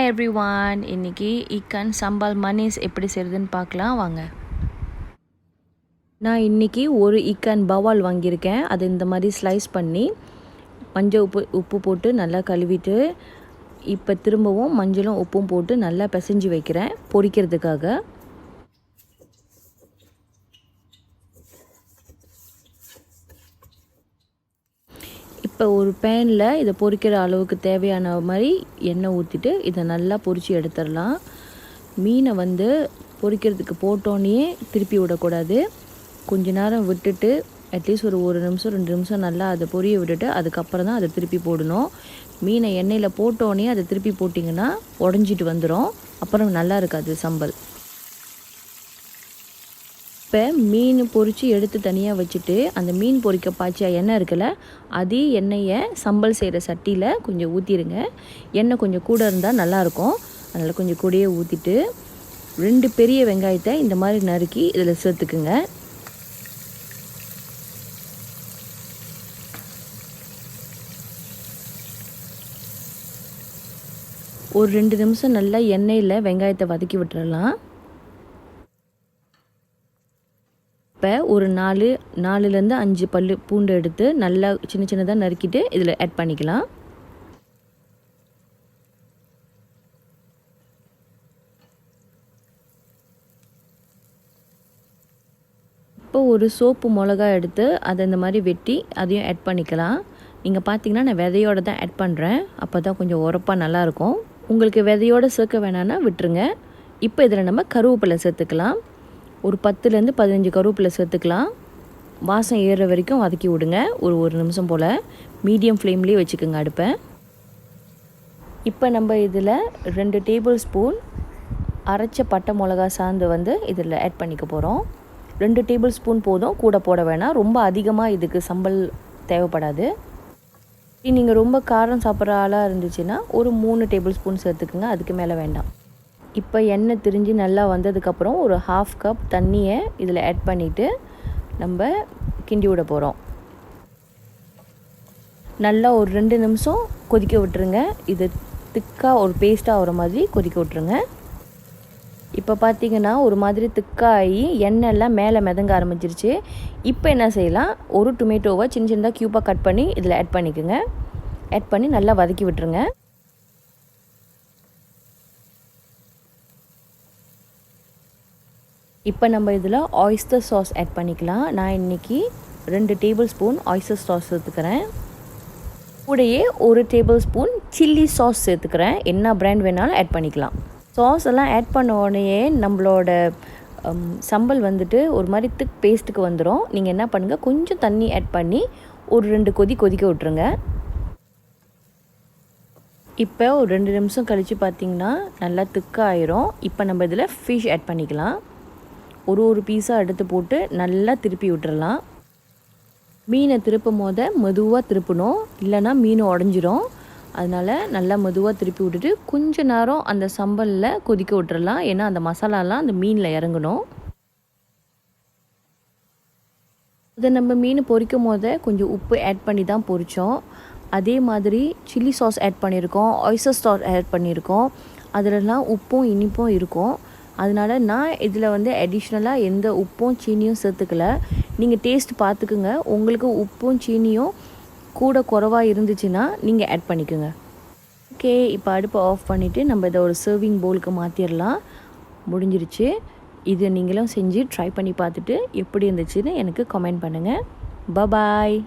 Hi everyone, இன்றைக்கி இக்கன் சம்பால் மனீஸ் எப்படி செய்கிறதுன்னு பார்க்கலாம் வாங்க. நான் இன்றைக்கி ஒரு இக்கன் பவால் வாங்கியிருக்கேன். அது இந்த மாதிரி ஸ்லைஸ் பண்ணி மஞ்சள் உப்பு போட்டு நல்லா கழுவிட்டு இப்போ திரும்பவும் மஞ்சளும் உப்பும் போட்டு நல்லா பிசைஞ்சு வைக்கிறேன் பொரிக்கிறதுக்காக. இப்போ ஒரு பேனில் இதை பொரிக்கிற அளவுக்கு தேவையான மாதிரி எண்ணெய் ஊற்றிட்டு இதை நல்லா பொரித்து எடுத்துடலாம். மீனை பொரிக்கிறதுக்கு போட்டோன்னே திருப்பி விடக்கூடாது. கொஞ்ச நேரம் விட்டுட்டு அட்லீஸ்ட் ஒரு நிமிஷம் 2 நிமிஷம் நல்லா அதை பொரிய விட்டுட்டு அதுக்கப்புறம் தான் அதை திருப்பி போடணும். மீனை எண்ணெயில் போட்டோன்னே அதை திருப்பி போட்டிங்கன்னா உடஞ்சிட்டு வந்துடும், அப்புறம் நல்லா இருக்காது சம்பல். இப்போ மீன் பொரித்து எடுத்து தனியாக வச்சுட்டு அந்த மீன் பொரிக்க பாய்ச்ச எண்ணெய் இருக்குல்ல, அதே எண்ணெயை சம்பல் செய்கிற சட்டியில் கொஞ்சம் ஊற்றிடுங்க. எண்ணெய் கொஞ்சம் கூட இருந்தால் நல்லாயிருக்கும், அதனால் கொஞ்சம் கூடயே ஊற்றிட்டு 2 பெரிய வெங்காயத்தை இந்த மாதிரி நறுக்கி இதில் சேர்த்துக்குங்க. ஒரு 2 நிமிஷம் நல்லா எண்ணெயில் வெங்காயத்தை வதக்கி விட்டுறலாம். இப்போ ஒரு 4லேருந்து 5 பல் பூண்டு எடுத்து நல்லா சின்ன சின்னதாக நறுக்கிட்டு இதில் ஆட் பண்ணிக்கலாம். இப்போ ஒரு சோப்பு மிளகா எடுத்து அதை இந்த மாதிரி வெட்டி அதையும் ஆட் பண்ணிக்கலாம். நீங்கள் பார்த்தீங்கன்னா நான் விதையோடு தான் ஆட் பண்ணுறேன், அப்போ தான் கொஞ்சம் உரப்பாக நல்லாயிருக்கும். உங்களுக்கு விதையோடு சேர்க்க வேணான்னா விட்டுருங்க. இப்போ இதில் நம்ம கருவேப்பிலை சேர்த்துக்கலாம். ஒரு 10லேருந்து 15 கருவேப்பிலை சேர்த்துக்கலாம். வாசம் ஏறுற வரைக்கும் வதக்கி விடுங்க. ஒரு நிமிஷம் போல் மீடியம் ஃப்ளேம்லேயே வச்சுக்கோங்க அடுப்பை. இப்போ நம்ம இதில் 2 டேபிள் ஸ்பூன் அரைச்ச பட்டை மிளகா சாந்து இதில் ஆட் பண்ணிக்க போகிறோம். 2 டேபிள் ஸ்பூன் போதும், கூட போட வேணாம். ரொம்ப அதிகமாக இதுக்கு சம்பல் தேவைப்படாது. நீங்கள் ரொம்ப காரம் சாப்பிட்ற ஆளாக இருந்துச்சுன்னா ஒரு 3 டேபிள் ஸ்பூன் சேர்த்துக்குங்க, அதுக்கு மேலே வேண்டாம். இப்போ எண்ணெய் திரிஞ்சு நல்லா வந்ததுக்கப்புறம் ஒரு 1/2 கப் தண்ணியை இதில் ஆட் பண்ணிவிட்டு நம்ம கிண்டி விட போகிறோம். நல்லா ஒரு 2 நிமிஷம் கொதிக்க விட்டுருங்க. இது திக்காக ஒரு பேஸ்ட்டாக ஆகிற மாதிரி கொதிக்க விட்டுருங்க. இப்போ பார்த்திங்கன்னா ஒரு மாதிரி திக்காகி எண்ணெய்லாம் மேலே மிதங்க ஆரம்பிச்சிருச்சு. இப்போ என்ன செய்யலாம், ஒரு டொமேட்டோவை சின்ன சின்னதாக க்யூப்பாக கட் பண்ணி இதில் ஆட் பண்ணிக்கோங்க. ஆட் பண்ணி நல்லா வதக்கி விட்டுருங்க. இப்போ நம்ம இதில் ஆயிஸ்டர் சாஸ் ஆட் பண்ணிக்கலாம். நான் இன்றைக்கி 2 டேபிள் ஸ்பூன் ஆயிஸ்டர் சாஸ் சேர்த்துக்கிறேன். கூடயே 1 டேபிள் ஸ்பூன் சில்லி சாஸ் சேர்த்துக்கிறேன். என்ன பிராண்ட் வேணாலும் ஆட் பண்ணிக்கலாம். சாஸ் எல்லாம் ஆட் பண்ண உடனே நம்மளோட சம்பல் ஒரு மாதிரி திக் பேஸ்ட்டுக்கு வந்துடும். நீங்கள் என்ன பண்ணுங்கள், கொஞ்சம் தண்ணி ஆட் பண்ணி ஒரு 2 கொதிக்க விட்டுருங்க. இப்போ ஒரு 2 நிமிஷம் கழித்து பார்த்திங்கன்னா நல்லா திக்காக ஆயிரும். இப்போ நம்ம இதில் ஃபிஷ் ஆட் பண்ணிக்கலாம். ஒரு பீஸாக எடுத்து போட்டு நல்லா திருப்பி விட்டுறலாம். மீனை திருப்பும் போது மெதுவாக திருப்பணும், இல்லைன்னா மீன் உடஞ்சிரும். அதனால் நல்லா மெதுவாக திருப்பி விட்டுட்டு கொஞ்ச நேரம் அந்த சம்பலில் கொதிக்க விட்டுறலாம். ஏன்னா அந்த மசாலாலாம் அந்த மீனில் இறங்கணும். அதை நம்ம மீன் பொரிக்கும் போது கொஞ்சம் உப்பு ஆட் பண்ணி தான் பொரித்தோம். அதே மாதிரி சில்லி சாஸ் ஆட் பண்ணியிருக்கோம், ஆயிஸ்டர் சாஸ் ஆட் பண்ணியிருக்கோம். அதிலலாம் உப்பும் இனிப்பும் இருக்கும். அதனால் நான் இதில் அடிஷ்னலாக எந்த உப்பும் சீனியும் சேர்த்துக்கல. நீங்கள் டேஸ்ட் பார்த்துக்குங்க. உங்களுக்கு உப்பும் சீனியும் கூட குறைவாக இருந்துச்சுன்னா நீங்கள் ஆட் பண்ணிக்கோங்க. ஓகே, இப்போ அடுப்பை ஆஃப் பண்ணிவிட்டு நம்ம இதை ஒரு சர்விங் பவுலுக்கு மாற்றிடலாம். முடிஞ்சிருச்சு. இது நீங்களும் செஞ்சு ட்ரை பண்ணி பார்த்துட்டு எப்படி இருந்துச்சுன்னு எனக்கு கமெண்ட் பண்ணுங்கள். பாய்.